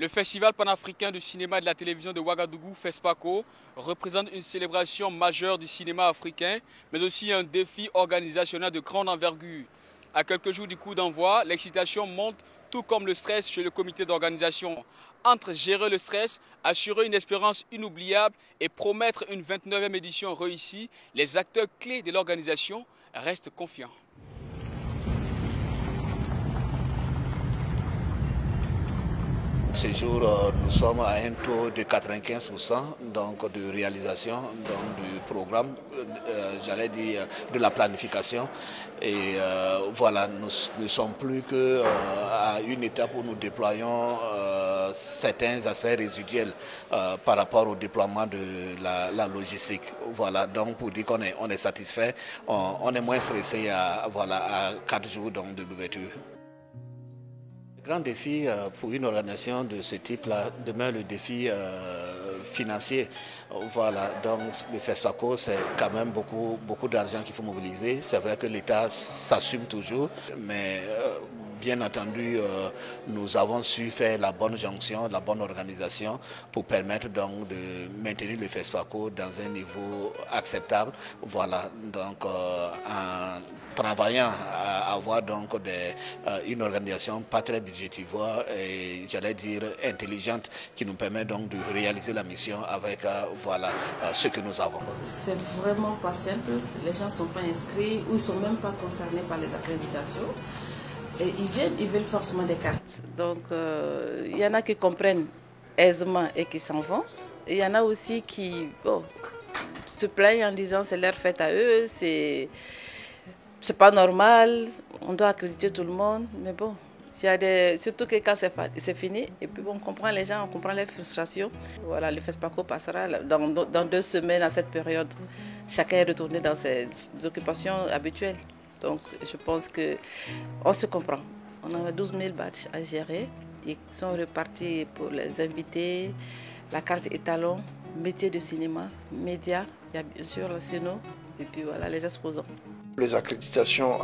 Le Festival panafricain du cinéma et de la télévision de Ouagadougou, FESPACO, représente une célébration majeure du cinéma africain, mais aussi un défi organisationnel de grande envergure. À quelques jours du coup d'envoi, l'excitation monte, tout comme le stress chez le comité d'organisation. Entre gérer le stress, assurer une expérience inoubliable et promettre une 29e édition réussie, les acteurs clés de l'organisation restent confiants. Ce jour, nous sommes à un taux de 95% donc, de réalisation donc, du programme, j'allais dire de la planification. Et voilà, nous ne sommes plus qu'à une étape où nous déployons certains aspects résiduels par rapport au déploiement de la logistique. Voilà, donc pour dire qu'on est satisfait, on est moins stressé à 4 jours donc, de l'ouverture. Le grand défi pour une organisation de ce type-là demeure le défi financier. Voilà, donc le FESPACO, c'est quand même beaucoup d'argent qu'il faut mobiliser. C'est vrai que l'État s'assume toujours, mais bien entendu, nous avons su faire la bonne jonction, la bonne organisation pour permettre donc de maintenir le FESPACO dans un niveau acceptable. Voilà, donc en travaillant à avoir donc une organisation pas très budgétivore et j'allais dire intelligente qui nous permet donc de réaliser la mission avec ce que nous avons. C'est vraiment pas simple, les gens ne sont pas inscrits ou ne sont même pas concernés par les accréditations. Et ils viennent, ils veulent forcément des cartes. Donc il y en a qui comprennent aisément et qui s'en vont. Et il y en a aussi qui se plaignent en disant c'est leur fête à eux, c'est pas normal, on doit accréditer tout le monde. Mais bon, il y a surtout que quand c'est fini, et puis bon, on comprend les gens, on comprend les frustrations. Voilà, le FESPACO passera dans 2 semaines à cette période. Chacun est retourné dans ses occupations habituelles. Donc je pense qu'on se comprend. On a 12 000 badges à gérer. Ils sont repartis pour les invités, la carte étalon, métier de cinéma, médias, il y a bien sûr le CNO et puis voilà les exposants. Les accréditations,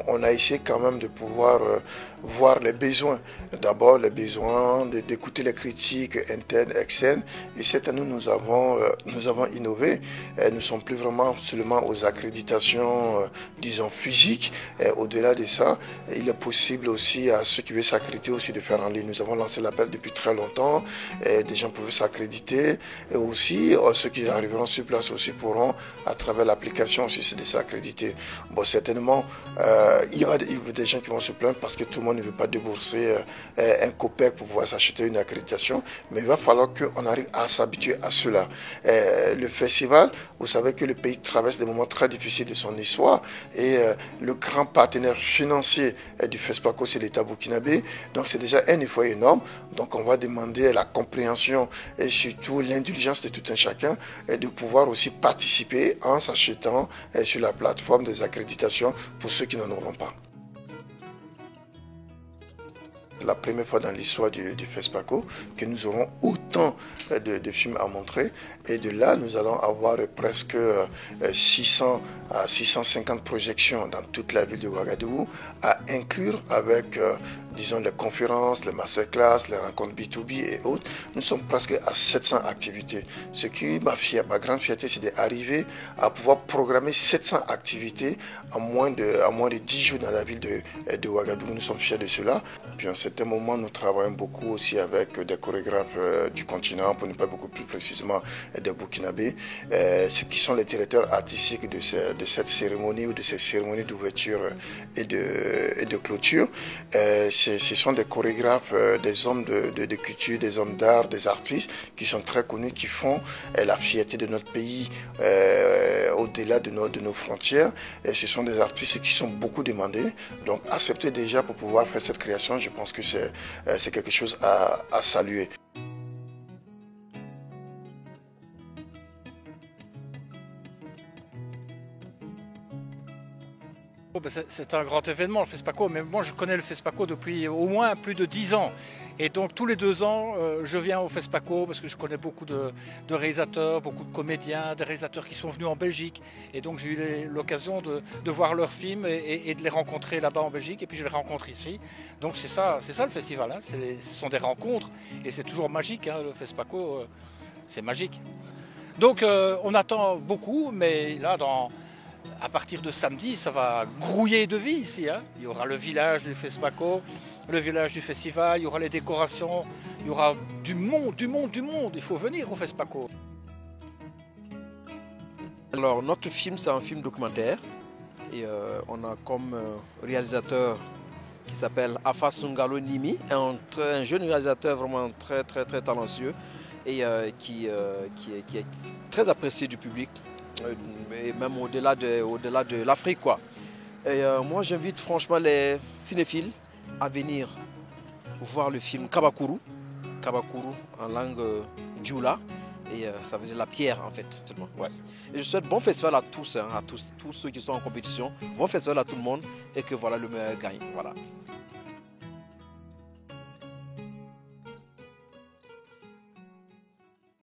on a essayé quand même de pouvoir voir les besoins. D'abord les besoins d'écouter les critiques internes, externes. Et cette année, nous avons innové. Nous ne sommes plus vraiment seulement aux accréditations, disons, physiques. Au-delà de ça, il est possible aussi à ceux qui veulent s'accréditer aussi de faire en ligne. Nous avons lancé l'appel depuis très longtemps. Des gens peuvent s'accréditer. Et aussi, ceux qui arriveront sur place aussi pourront, à travers l'application aussi, de s'accréditer. Bon, certainement, il y aura des gens qui vont se plaindre parce que tout le monde ne veut pas débourser un copec pour pouvoir s'acheter une accréditation, mais il va falloir qu'on arrive à s'habituer à cela. Le festival, vous savez que le pays traverse des moments très difficiles de son histoire et le grand partenaire financier du FESPACO, c'est l'État burkinabé, donc c'est déjà un effort énorme. Donc on va demander la compréhension et surtout l'indulgence de tout un chacun et de pouvoir aussi participer en s'achetant sur la plateforme des accréditations pour ceux qui n'en auront pas. La première fois dans l'histoire du FESPACO que nous aurons autant de films à montrer et de là nous allons avoir presque 600 à 650 projections dans toute la ville de Ouagadougou à inclure avec disons les conférences, les masterclass, les rencontres B2B et autres. Nous sommes presque à 700 activités. Ce qui ma grande fierté, c'est d'arriver à pouvoir programmer 700 activités en moins de 10 jours dans la ville de Ouagadougou. Nous sommes fiers de cela. Puis en certains moments, nous travaillons beaucoup aussi avec des chorégraphes du continent, pour ne pas beaucoup plus précisément des Burkinabés, ce qui sont les directeurs artistiques de cette cérémonie ou de ces cérémonies d'ouverture et de clôture. Ce sont des chorégraphes, des hommes de culture, des hommes d'art, des artistes qui sont très connus, qui font la fierté de notre pays au-delà de nos frontières. Et ce sont des artistes qui sont beaucoup demandés. Donc accepter déjà pour pouvoir faire cette création, je pense que c'est quelque chose à saluer. C'est un grand événement, le FESPACO, mais moi je connais le FESPACO depuis au moins plus de 10 ans. Et donc tous les 2 ans, je viens au FESPACO parce que je connais beaucoup de réalisateurs, beaucoup de comédiens, des réalisateurs qui sont venus en Belgique. Et donc j'ai eu l'occasion de voir leurs films et de les rencontrer là-bas en Belgique. Et puis je les rencontre ici. Donc c'est ça le festival. Hein. Ce sont des rencontres et c'est toujours magique. Hein, le FESPACO, c'est magique. Donc on attend beaucoup, mais là, à partir de samedi, ça va grouiller de vie ici. Hein. Il y aura le village du FESPACO, le village du festival, il y aura les décorations, il y aura du monde. Il faut venir au FESPACO. Alors notre film, c'est un film documentaire et on a comme réalisateur qui s'appelle Afa Sungalo Nimi, un jeune réalisateur vraiment très talentueux et qui est très apprécié du public. Et même au-delà de l'Afrique, quoi. Et moi j'invite franchement les cinéphiles à venir voir le film Kabakuru en langue djoula, et ça veut dire la pierre en fait. Ouais. Et je souhaite bon festival à tous, hein, à tous ceux qui sont en compétition, bon festival à tout le monde et que voilà, le meilleur gagne. Voilà.